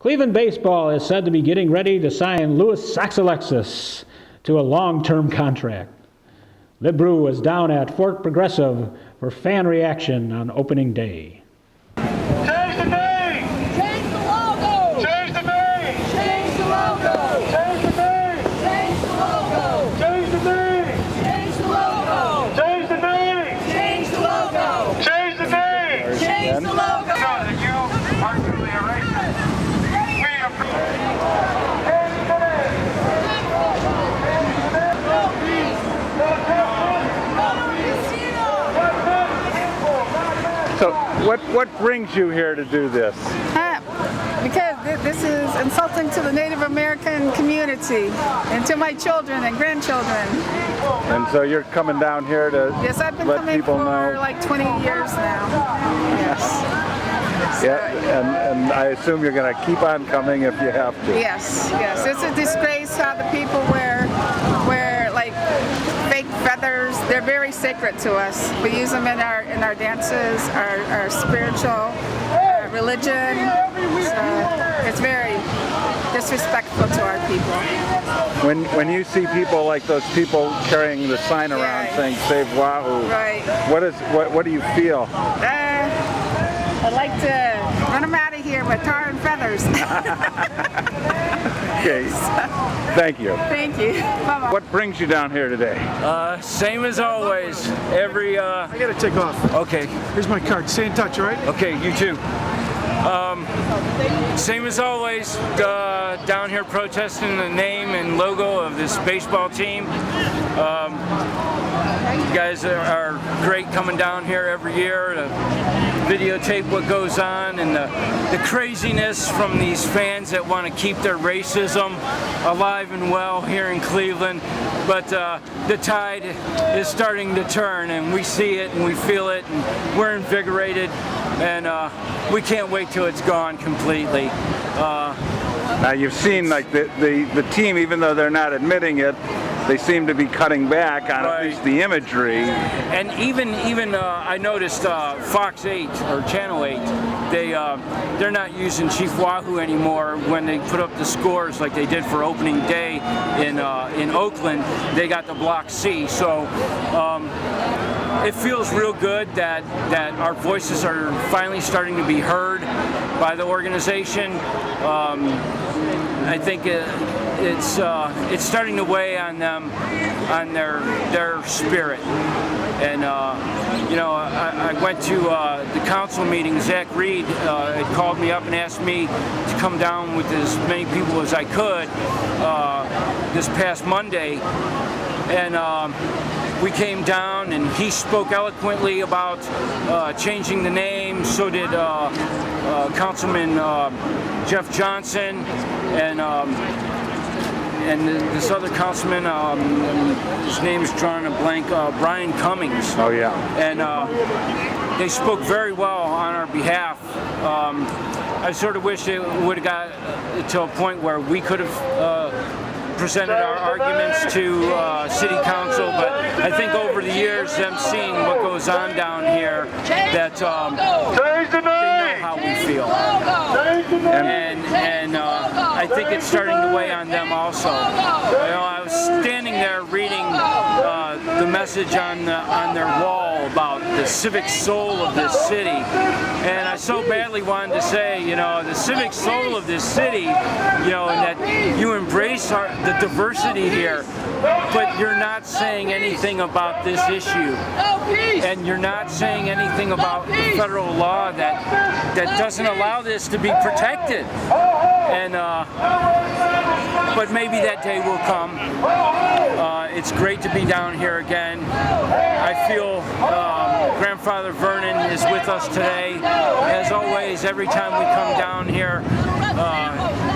Cleveland baseball is said to be getting ready to sign Louis Sax-Alexis to a long-term contract. Brew was down at Fort Progressive for fan reaction on opening day. Change the name! Change the logo! Change the name! Change the logo! Change the name! Change the logo! Change the name! Change the logo! Change the name! Change the logo! Change the name! Change the logo! Know that you are truly a racist. We appreciate So what brings you here to do this? Because this is insulting to the Native American community and to my children and grandchildren. And so you're coming down here to Yes, I've been let coming people for know. like 20 years now. Yes. Yeah, and I assume you're going to keep on coming if you have to. Yes, yes. It's a disgrace how the people wear like fake feathers. They're very sacred to us. We use them in our dances, our spiritual religion. It's very disrespectful to our people. When you see people like those people carrying the sign around saying "Save Wahoo," Right. What do you feel? I'd like to run them out of here with tar and feathers. Okay. Thank you. Thank you. Bye-bye. What brings you down here today? Same as always. Every I gotta take off. okay, Here's my card. Stay in touch, all right? okay, you too. Same as always, down here protesting the name and logo of this baseball team. You guys are great coming down here every year to videotape what goes on and the craziness from these fans that want to keep their racism alive and well here in Cleveland. But the tide is starting to turn, and we see it and we feel it, and we're invigorated, and we can't wait till it's gone completely. Now you've seen like the team, even though they're not admitting it, they seem to be cutting back on at least the imagery. And even I noticed Fox 8 or Channel 8, they're not using Chief Wahoo anymore when they put up the scores like they did for opening day in Oakland. They got the Block C. So it feels real good that our voices are finally starting to be heard by the organization. I think it's starting to weigh on them, on their spirit. And you know, I went to the council meeting. Zach Reed had called me up and asked me to come down with as many people as I could this past Monday, and we came down, and he spoke eloquently about changing the name. So did Councilman Jeff Johnson, and this other councilman, his name is drawing a blank, Brian Cummings. Oh yeah. And they spoke very well on our behalf. I sort of wish it would have got to a point where we could have presented our arguments to city council, but I think over the years, them seeing what goes on down here, that they know how we feel, and I think it's starting to weigh on them also. You know, I was standing there reading the message on their wall about the civic soul of this city, and I so badly wanted to say, you know, the civic soul of this city, you know, and that you embrace the diversity here, but you're not saying anything about this issue, and you're not saying anything about the federal law that doesn't allow this to be protected. And but maybe that day will come. It's great to be down here again. I feel Grandfather Vernon is with us today. As always, every time we come down here,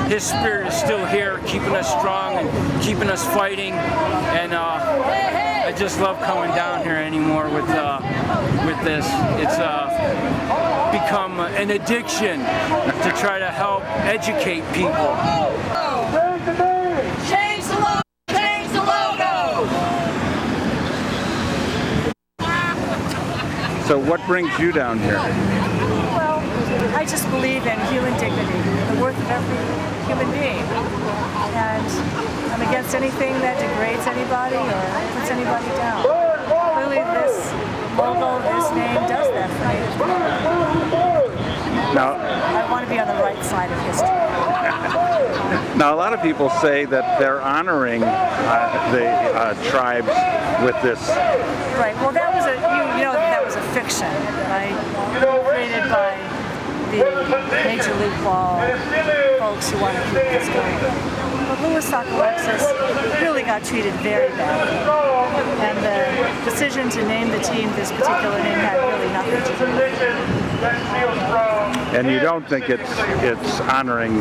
his spirit is still here, keeping us strong and keeping us fighting. And I just love coming down here anymore with this. It's become an addiction to try to help educate people. Change the logo! Change the logo! So what brings you down here? Well, I just believe in human dignity. worth of every human being. And I'm against anything that degrades anybody or puts anybody down. Clearly this logo, this name does that for me. Now, I want to be on the right side of history. now, a lot of people say that they're honoring the tribes with this. Right. Well, that was you know that was a fiction, right? Created by the Major League Ball folks who want to keep this going. But Louis Alexis really got treated very badly, and the decision to name the team this particular name had really nothing to do with it. And you don't think it's honoring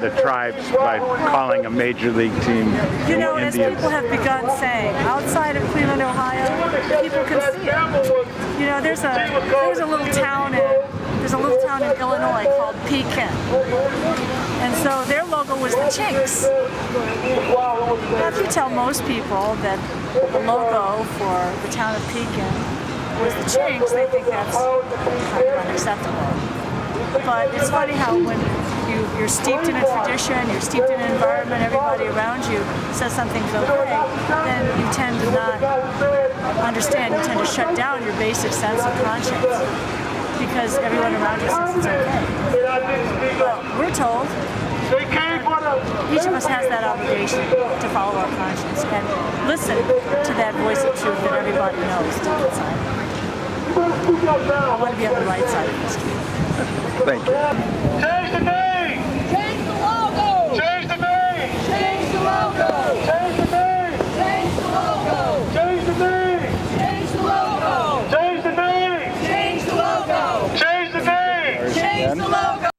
the tribes by calling a major league team You know, as Indians? people have begun saying, outside of Cleveland, Ohio, people can see it. You know, there's a little town in Illinois called Pekin, and so their logo was the Chinks. Now, if you tell most people that the logo for the town of Pekin was the Chinks, they think that's kind of unacceptable. But it's funny how when you're steeped in a tradition, you're steeped in an environment, everybody around you says something's okay, then you tend to not understand, you tend to shut down your basic sense of conscience because everyone around you says it's okay. Well, we're told each of us has that obligation to follow our conscience and listen to that voice of truth that everybody knows deep inside. I want to be on the right side of history. Thank you. Change the name! Change the logo! Change the name! Change the logo! Change the name! Change the logo! Change the name! Change the logo! Change the name! Change the logo! Change the name! Change the logo!